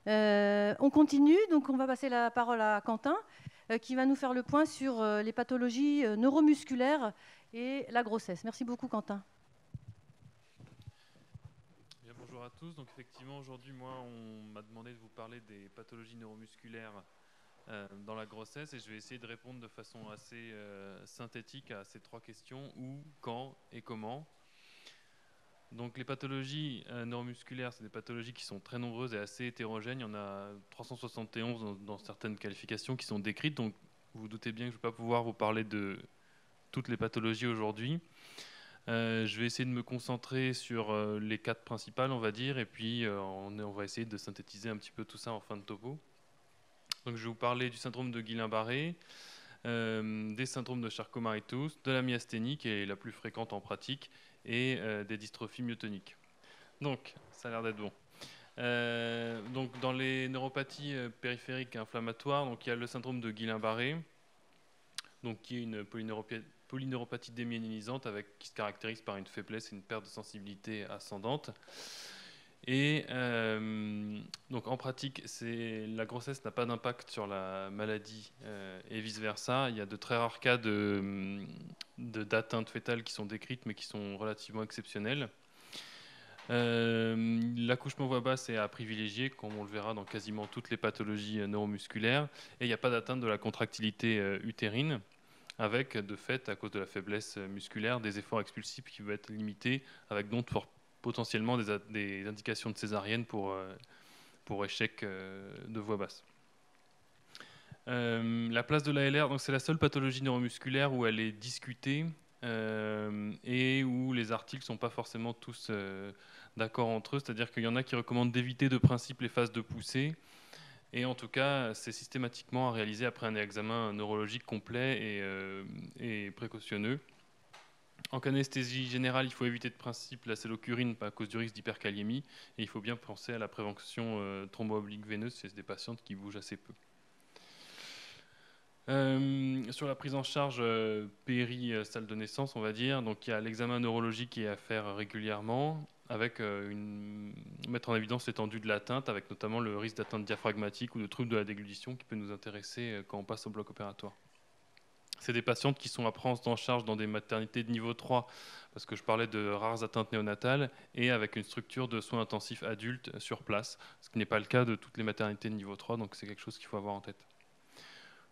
On continue, donc on va passer la parole à Quentin, qui va nous faire le point sur les pathologies neuromusculaires et la grossesse. Merci beaucoup, Quentin. Bien, bonjour à tous. Donc effectivement, aujourd'hui, moi, on m'a demandé de vous parler des pathologies neuromusculaires dans la grossesse, et je vais essayer de répondre de façon assez synthétique à ces trois questions: où, quand et comment. Donc les pathologies neuromusculaires, c'est des pathologies qui sont très nombreuses et assez hétérogènes. Il y en a 371 dans certaines qualifications qui sont décrites. Donc vous vous doutez bien que je ne vais pas pouvoir vous parler de toutes les pathologies aujourd'hui. Je vais essayer de me concentrer sur les quatre principales, on va dire, et puis on va essayer de synthétiser un petit peu tout ça en fin de topo. Donc je vais vous parler du syndrome de Guillain-Barré, des syndromes de Charcot-Marie-Tooth, de la myasthénie, qui est la plus fréquente en pratique, et des dystrophies myotoniques. Donc, ça a l'air d'être bon. Donc, dans les neuropathies périphériques inflammatoires, donc, il y a le syndrome de Guillain-Barré, donc, qui est une polyneuropathie démyélinisante qui se caractérise par une faiblesse et une perte de sensibilité ascendante. Et donc en pratique, la grossesse n'a pas d'impact sur la maladie et vice-versa. Il y a de très rares cas d'atteinte fœtale qui sont décrites, mais qui sont relativement exceptionnelles. L'accouchement voix basse est à privilégier, comme on le verra dans quasiment toutes les pathologies neuromusculaires. Et il n'y a pas d'atteinte de la contractilité utérine, avec de fait, à cause de la faiblesse musculaire, des efforts expulsifs qui peuvent être limités, avec donc potentiellement des indications de césarienne pour échec de voix basse. La place de l'ALR, donc c'est la seule pathologie neuromusculaire où elle est discutée et où les articles ne sont pas forcément tous d'accord entre eux, c'est-à-dire qu'il y en a qui recommandent d'éviter de principe les phases de poussée, et en tout cas c'est systématiquement à réaliser après un examen neurologique complet et précautionneux. En anesthésie générale, il faut éviter de principe la cellocurine à cause du risque d'hyperkaliémie, et il faut bien penser à la prévention thrombo-oblique veineuse chez des patientes qui bougent assez peu. Sur la prise en charge péri-salle de naissance, on va dire, donc il y a l'examen neurologique qui est à faire régulièrement, avec mettre en évidence l'étendue de l'atteinte, avec notamment le risque d'atteinte diaphragmatique ou de trouble de la déglutition qui peut nous intéresser quand on passe au bloc opératoire. C'est des patientes qui sont à prendre en charge dans des maternités de niveau 3, parce que je parlais de rares atteintes néonatales, et avec une structure de soins intensifs adultes sur place, ce qui n'est pas le cas de toutes les maternités de niveau 3, donc c'est quelque chose qu'il faut avoir en tête.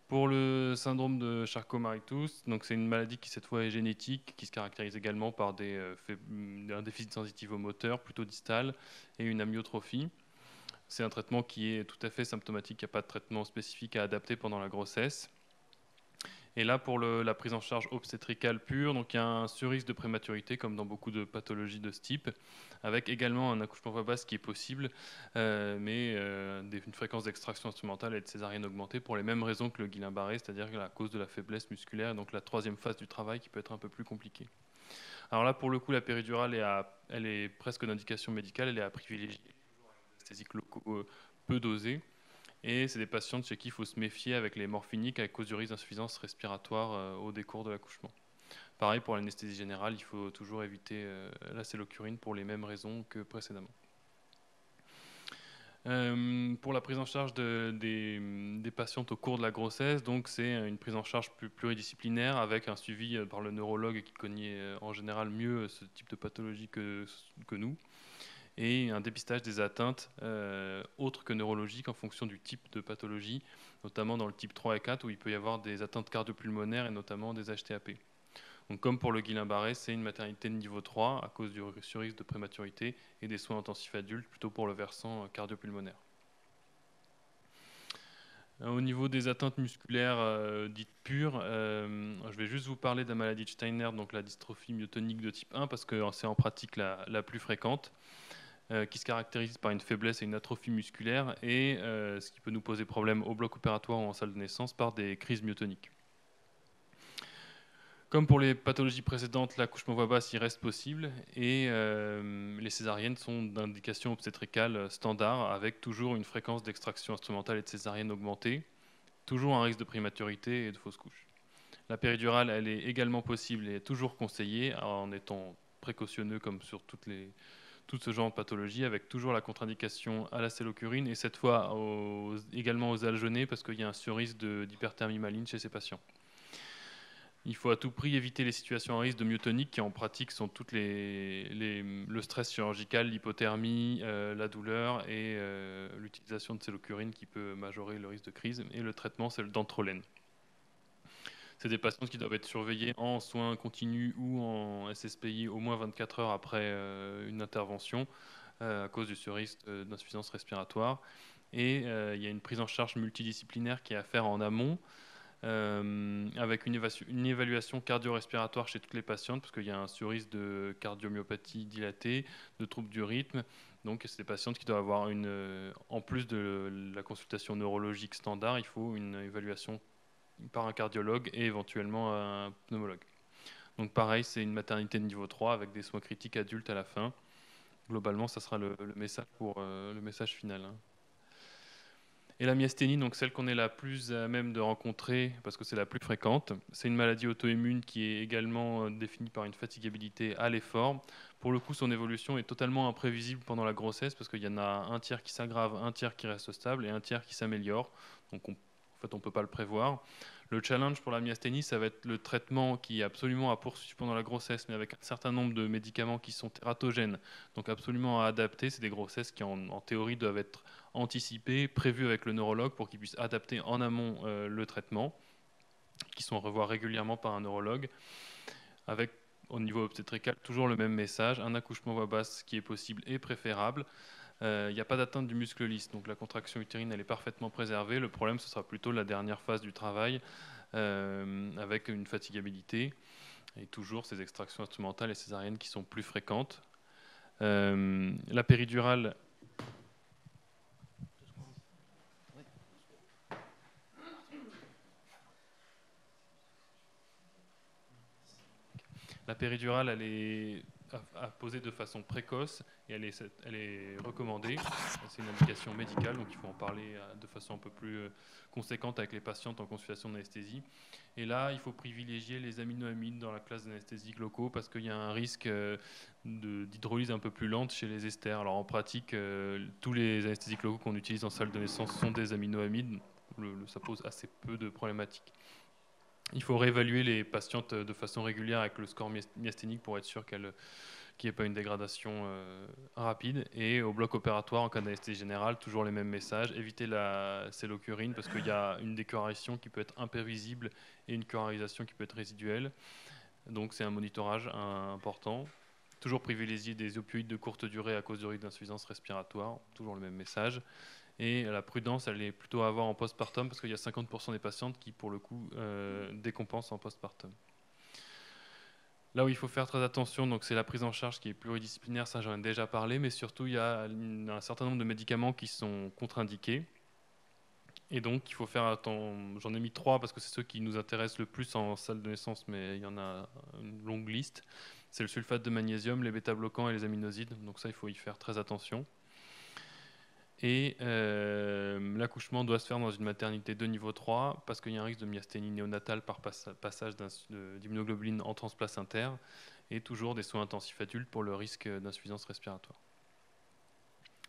Pour le syndrome de Charcot-Marie-Tooth, donc c'est une maladie qui cette fois est génétique, qui se caractérise également par un déficit sensitivo-moteur plutôt distal et une amyotrophie. C'est un traitement qui est tout à fait symptomatique, il n'y a pas de traitement spécifique à adapter pendant la grossesse. Et là, pour la prise en charge obstétricale pure, donc il y a un surrisque de prématurité, comme dans beaucoup de pathologies de ce type, avec également un accouchement voix basse qui est possible, mais une fréquence d'extraction instrumentale et de césarienne augmentée pour les mêmes raisons que le Guillain-Barré, c'est-à-dire à cause de la faiblesse musculaire, et donc la troisième phase du travail qui peut être un peu plus compliquée. Alors là, pour le coup, la péridurale elle est presque d'indication médicale, elle est à privilégier, anesthésiques locaux peu dosés. Et c'est des patientes chez qui il faut se méfier avec les morphiniques à cause du risque d'insuffisance respiratoire au décours de l'accouchement. Pareil pour l'anesthésie générale, il faut toujours éviter la cellocurine pour les mêmes raisons que précédemment. Pour la prise en charge des patientes au cours de la grossesse, donc c'est une prise en charge pluridisciplinaire avec un suivi par le neurologue qui connaît en général mieux ce type de pathologie que nous, et un dépistage des atteintes autres que neurologiques en fonction du type de pathologie, notamment dans le type 3 et 4 où il peut y avoir des atteintes cardiopulmonaires et notamment des HTAP. Donc, comme pour le Guillain-Barré, c'est une maternité de niveau 3 à cause du surrisque de prématurité et des soins intensifs adultes plutôt pour le versant cardiopulmonaire. Au niveau des atteintes musculaires dites pures, je vais juste vous parler de la maladie de Steiner, donc la dystrophie myotonique de type 1, parce que c'est en pratique la plus fréquente. Qui se caractérise par une faiblesse et une atrophie musculaire, et ce qui peut nous poser problème au bloc opératoire ou en salle de naissance par des crises myotoniques. Comme pour les pathologies précédentes, l'accouchement voix basse y reste possible, et les césariennes sont d'indication obstétricale standard, avec toujours une fréquence d'extraction instrumentale et de césarienne augmentée, toujours un risque de prématurité et de fausse couche. La péridurale, elle est également possible et est toujours conseillée en étant précautionneux comme sur tous tout ce genre de pathologie, avec toujours la contre-indication à la cellocurine et cette fois également aux algenés parce qu'il y a un surrisque d'hyperthermie maligne chez ces patients. Il faut à tout prix éviter les situations à risque de myotonique qui en pratique sont toutes le stress chirurgical, l'hypothermie, la douleur et l'utilisation de cellocurine qui peut majorer le risque de crise. Et le traitement, c'est le dantrolène. C'est des patients qui doivent être surveillés en soins continus ou en SSPI au moins 24 heures après une intervention à cause du surrisque d'insuffisance respiratoire. Et il y a une prise en charge multidisciplinaire qui est à faire en amont. Avec une évaluation cardio-respiratoire chez toutes les patientes, parce qu'il y a un surrisque de cardiomyopathie dilatée, de troubles du rythme. Donc, c'est des patientes qui doivent avoir en plus de la consultation neurologique standard, il faut une évaluation par un cardiologue et éventuellement un pneumologue. Donc, pareil, c'est une maternité de niveau 3 avec des soins critiques adultes à la fin. Globalement, ça sera le message pour le message final. Et la myasthénie, donc celle qu'on est la plus à même de rencontrer, parce que c'est la plus fréquente, c'est une maladie auto-immune qui est également définie par une fatigabilité à l'effort. Pour le coup, son évolution est totalement imprévisible pendant la grossesse, parce qu'il y en a un tiers qui s'aggrave, un tiers qui reste stable et un tiers qui s'améliore. Donc en fait, on ne peut pas le prévoir. Le challenge pour la myasthénie, ça va être le traitement qui est absolument à poursuivre pendant la grossesse, mais avec un certain nombre de médicaments qui sont tératogènes, donc absolument à adapter. C'est des grossesses qui, en théorie, doivent être anticipées, prévues avec le neurologue pour qu'il puisse adapter en amont le traitement, qui sont à revoir régulièrement par un neurologue, avec au niveau obstétrical toujours le même message, un accouchement voix basse qui est possible et préférable. Il n'y a pas d'atteinte du muscle lisse, donc la contraction utérine elle est parfaitement préservée. Le problème ce sera plutôt la dernière phase du travail avec une fatigabilité et toujours ces extractions instrumentales et césariennes qui sont plus fréquentes. La péridurale elle est à poser de façon précoce et elle est recommandée. C'est une indication médicale, donc il faut en parler de façon un peu plus conséquente avec les patientes en consultation d'anesthésie. Et là, il faut privilégier les aminoamides dans la classe d'anesthésiques locaux parce qu'il y a un risque d'hydrolyse un peu plus lente chez les esters. Alors en pratique, tous les anesthésiques locaux qu'on utilise en salle de naissance sont des aminoamides. Ça pose assez peu de problématiques. Il faut réévaluer les patientes de façon régulière avec le score myasthénique pour être sûr qu'il n'y ait pas une dégradation rapide. Et au bloc opératoire, en cas d'anesthésie générale, toujours les mêmes messages. Éviter la cellocurine parce qu'il y a une décurarisation qui peut être imprévisible et une curarisation qui peut être résiduelle. Donc c'est un monitorage important. Toujours privilégier des opioïdes de courte durée à cause du risque d'insuffisance respiratoire. Toujours le même message. Et la prudence, elle est plutôt à avoir en postpartum parce qu'il y a 50% des patientes qui, pour le coup, décompensent en postpartum. Là où il faut faire très attention, donc c'est la prise en charge qui est pluridisciplinaire, ça j'en ai déjà parlé, mais surtout il y a un certain nombre de médicaments qui sont contre-indiqués. Et donc il faut faire attention, j'en ai mis 3 parce que c'est ceux qui nous intéressent le plus en salle de naissance, mais il y en a une longue liste. C'est le sulfate de magnésium, les bêta-bloquants et les aminosides, donc ça il faut y faire très attention. Et l'accouchement doit se faire dans une maternité de niveau 3 parce qu'il y a un risque de myasthénie néonatale par passage d'immunoglobuline en transplacentaire et toujours des soins intensifs adultes pour le risque d'insuffisance respiratoire.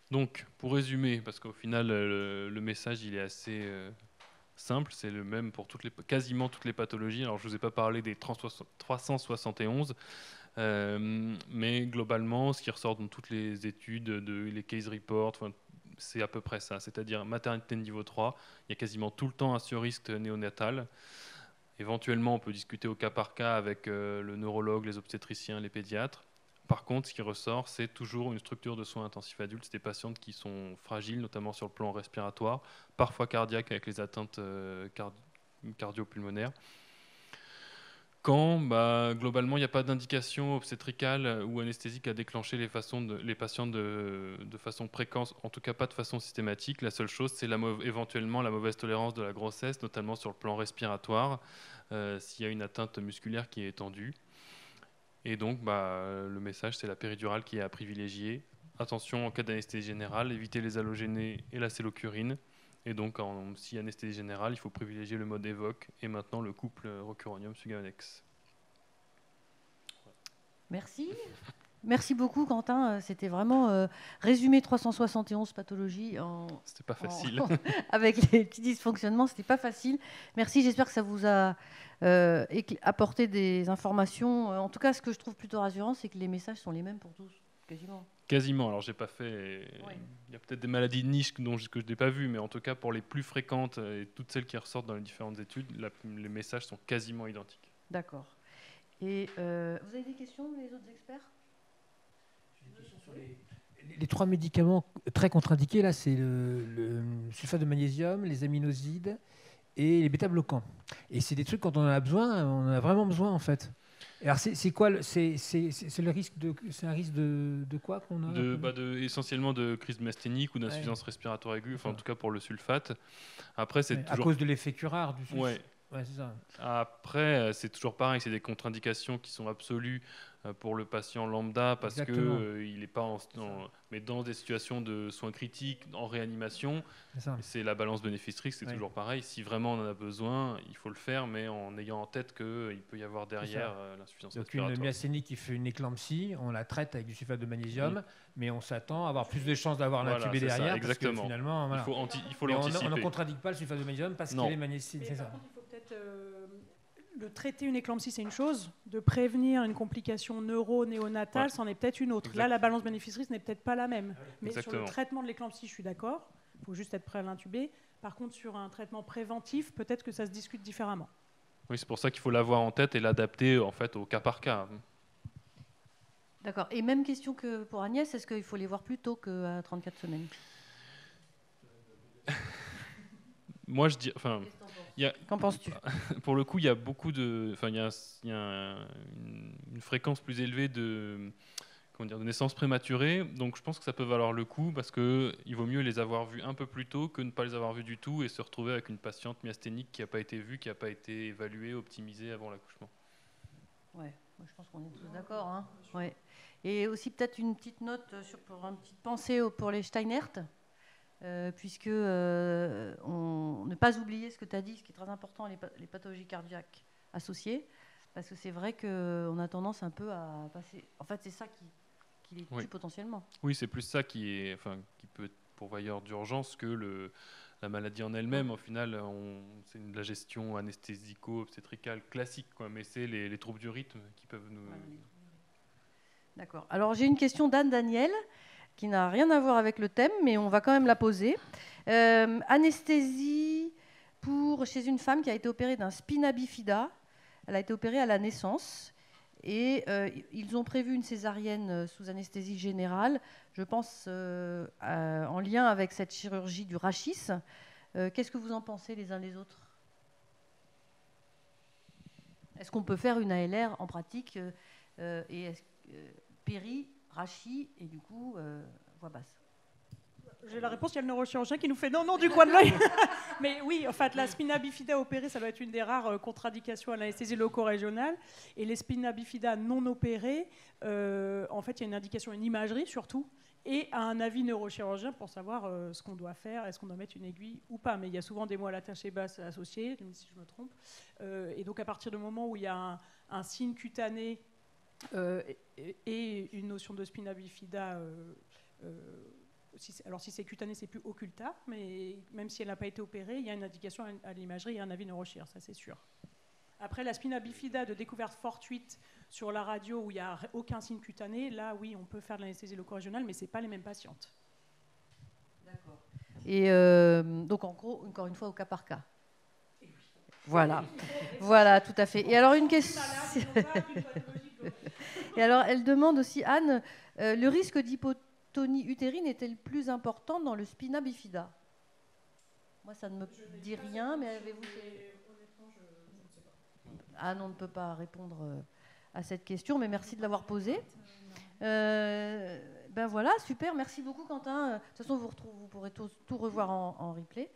Donc, pour résumer, parce qu'au final, le message il est assez simple, c'est le même pour quasiment toutes les pathologies. Alors, je ne vous ai pas parlé des 371, mais globalement, ce qui ressort dans toutes les études, les case reports, c'est à peu près ça, c'est-à-dire maternité de niveau 3, il y a quasiment tout le temps un surrisque néonatal. Éventuellement, on peut discuter au cas par cas avec le neurologue, les obstétriciens, les pédiatres. Par contre, ce qui ressort, c'est toujours une structure de soins intensifs adultes. C'est des patientes qui sont fragiles, notamment sur le plan respiratoire, parfois cardiaques avec les atteintes cardio-pulmonaires. Quand globalement il n'y a pas d'indication obstétricale ou anesthésique à déclencher les patients de façon précoce, en tout cas pas de façon systématique. La seule chose, c'est éventuellement la mauvaise tolérance de la grossesse, notamment sur le plan respiratoire, s'il y a une atteinte musculaire qui est étendue. Et donc le message, c'est la péridurale qui est à privilégier. Attention en cas d'anesthésie générale, éviter les halogénés et la cellocurine. Et donc, si anesthésie générale, il faut privilégier le mode évoque et maintenant le couple rocuronium-sugammadex. Merci. Merci beaucoup, Quentin. C'était vraiment résumé 371 pathologies C'était pas facile. avec les petits dysfonctionnements. C'était pas facile. Merci. J'espère que ça vous a apporté des informations. En tout cas, ce que je trouve plutôt rassurant, c'est que les messages sont les mêmes pour tous, quasiment. Quasiment. Alors, j'ai pas fait. Oui. Il y a peut-être des maladies de niche que je n'ai pas vues, mais en tout cas, pour les plus fréquentes et toutes celles qui ressortent dans les différentes études, les messages sont quasiment identiques. D'accord. Et vous avez des questions, les autres experts? Sur les 3 médicaments très contre-indiqués, là, c'est le sulfate de magnésium, les aminosides et les bêta-bloquants. Et c'est des trucs, quand on en a besoin, on en a vraiment besoin, en fait. Et alors, c'est quoi c'est le risque c'est un risque de quoi qu'on a Essentiellement de crise masthénique ou d'insuffisance respiratoire aiguë, enfin en tout cas pour le sulfate. Après, c'est à cause de l'effet curare du sulfate. Ouais. C'est ça. Après, c'est toujours pareil, c'est des contre-indications qui sont absolues pour le patient lambda parce qu'il n'est pas mais dans des situations de soins critiques, en réanimation, c'est la balance bénéfice-risque, c'est toujours pareil. Si vraiment on en a besoin, il faut le faire, mais en ayant en tête qu'il peut y avoir derrière l'insuffisance respiratoire. Donc une myasthénie qui fait une éclampsie, on la traite avec du sulfate de magnésium, mais on s'attend à avoir plus de chances d'avoir un intubé derrière. Ça, exactement. Parce que finalement, voilà. Il faut l'anticiper. On ne contre-indique pas le sulfate de magnésium parce qu'il est magnésique. C'est ça. Il faut peut-être de traiter une éclampsie, c'est une chose. De prévenir une complication neuro-néonatale, c'en est peut-être une autre. Là, la balance bénéfice-risque n'est peut-être pas la même. Mais sur le traitement de l'éclampsie, je suis d'accord. Il faut juste être prêt à l'intuber. Par contre, sur un traitement préventif, peut-être que ça se discute différemment. Oui, c'est pour ça qu'il faut l'avoir en tête et l'adapter en fait au cas par cas. D'accord. Et même question que pour Agnès, est-ce qu'il faut les voir plus tôt qu'à 34 semaines? Moi, je dis, qu'en penses-tu? Pour le coup, il y a beaucoup de, il y a une fréquence plus élevée de naissances prématurées. Donc, je pense que ça peut valoir le coup parce que il vaut mieux les avoir vus un peu plus tôt que ne pas les avoir vus du tout et se retrouver avec une patiente myasthénique qui n'a pas été vue, qui n'a pas été évaluée, optimisée avant l'accouchement. Ouais, je pense qu'on est tous d'accord. Hein. Ouais. Et aussi peut-être une petite note pour une petite pensée pour les Steinert. Puisque ne pas oublier ce que tu as dit, ce qui est très important, les pathologies cardiaques associées, parce que c'est vrai qu'on a tendance un peu à passer... En fait, c'est ça qui les tue potentiellement. Oui, c'est plus ça qui peut être pourvoyeur d'urgence que la maladie en elle-même. Au final, c'est de la gestion anesthésico-obstétricale classique, quoi, mais c'est les troubles du rythme qui peuvent nous... D'accord. Alors, j'ai une question d'Anne Daniel, qui n'a rien à voir avec le thème, mais on va quand même la poser. Anesthésie chez une femme qui a été opérée d'un spina bifida. Elle a été opérée à la naissance et ils ont prévu une césarienne sous anesthésie générale, je pense en lien avec cette chirurgie du rachis. Qu'est-ce que vous en pensez les uns les autres? Est-ce qu'on peut faire une ALR en pratique péri, rachis et du coup voix basse? J'ai la réponse, il y a le neurochirurgien qui nous fait non du coin de l'œil. Mais oui, en fait, la spina bifida opérée, ça doit être une des rares contre-indications à l'anesthésie loco-régionale. Et les spina bifida non opérées, en fait, il y a une indication, une imagerie surtout, et un avis neurochirurgien pour savoir ce qu'on doit faire, est-ce qu'on doit mettre une aiguille ou pas. Mais il y a souvent des moelles attachées basses associées, si je me trompe. Et donc, à partir du moment où il y a un signe cutané et une notion de spina bifida... si c'est cutané, c'est plus occulta, mais même si elle n'a pas été opérée, il y a une indication à l'imagerie et un avis neurochir, ça c'est sûr. Après, la spina bifida de découverte fortuite sur la radio où il n'y a aucun signe cutané, là oui, on peut faire de l'anesthésie loco-régionale, mais ce n'est pas les mêmes patientes. D'accord. Et donc en gros, encore une fois, au cas par cas. Voilà, voilà, tout à fait. Et alors une question. Et alors elle demande aussi, Anne, le risque d'hypotonie utérine est-elle plus importante dans le spina bifida? Moi, ça ne me dit rien, mais avez-vous... Anne, on ne peut pas répondre à cette question, mais merci de l'avoir posée. Ben voilà, super, merci beaucoup Quentin. De toute façon, vous pourrez tout revoir en replay.